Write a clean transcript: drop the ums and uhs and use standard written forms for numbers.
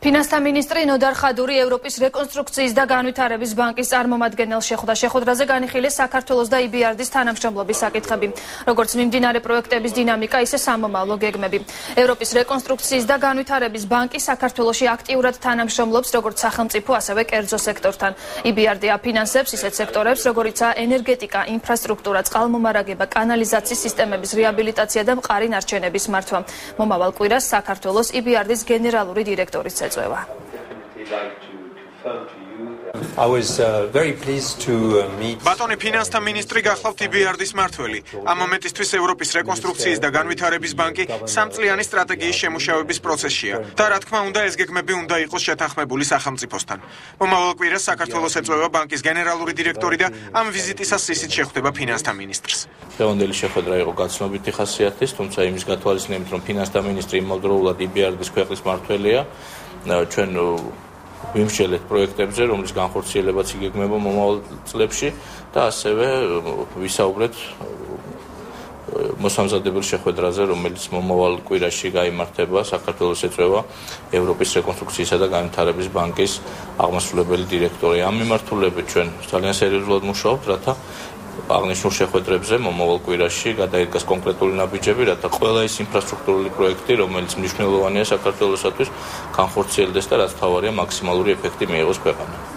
ფინანსთა მინისტრი ნოდარ ხადური ევროპის რეკონსტრუქციის და განვითარების ბანკის წარმომადგენელს შეხვდა. შეხვედრაზე განიხილეს საქართველოს და EBRD-ის თანამშრომლობის საკითხები, როგორც მიმდინარე პროექტების დინამიკა, ისე სამომავლო გეგმები. ევროპის რეკონსტრუქციის და განვითარების ბანკი საქართველოში აქტიურად თანამშრომლობს როგორც სახელმწიფო, ასევე კერძო სექტორთან. EBRD აფინანსებს ისეთ სექტორებს, როგორიცაა ენერგეტიკა, ინფრასტრუქტურა, წყალმომარაგება, კანალიზაციის სისტემების რეაბილიტაცია და მყარი ნარჩენების მართვა. მომავალ კვირას საქართველოს EBRD-ის გენერალური დირექტორის წეწევა. ბატონი ფინანსთა მინისტრი გახლავთ EBRD-ის მმართველი. ამ მომენტისთვის ევროპის რეკონსტრუქციის და განვითარების ბანკი სამწლიანი სტრატეგიის შემუშავების პროცესშია და რა თქმა უნდა ეს გეგმები უნდა იყოს შეთანხმებული სახელმწიფოსთან. მომავალ კვირას საქართველოს ეწვევა ბანკის გენერალური დირექტორი და ამ ვიზიტისას ისიც შეხვდება ფინანსთა მინისტრს. დღევანდელი შეხვედრა იყო გაცნობიტი ხასიათის, თუმცა იმის გათვალისწინებით, რომ ფინანსთა მინისტრი იმავდროულად EBRD-ის ქვეყნის მმართველია, ჩვენ ვიმსჯელეთ პროექტებზე, რომლის განხორციელებაც იგეგმება მომავალ წლებში და ასევე ვისაუბრეთ მოსამზადებელ შეხვედრაზე, რომელიც მომავალ კვირაში გაიმართება საქართველოს ეწვევა ევროპის რეკონსტრუქციისა და განვითარების ბანკის აღმასრულებელი დირექტორი. ამ მიმართულებით ჩვენ ძალიან სერიოზულად მუშაობთ, რათა აღნიშნულ შეხვედრებზე მომავალ კვირაში გადაიდგას კონკრეტული ნაბიჯები, რათა ყველა ის ინფრასტრუქტურული პროექტი, რომელიც მნიშვნელოვანია საქართველოსათვის, განხორციელდეს და რაც მთავარია, მაქსიმალური ეფექტი მიიღოს ქვეყანა.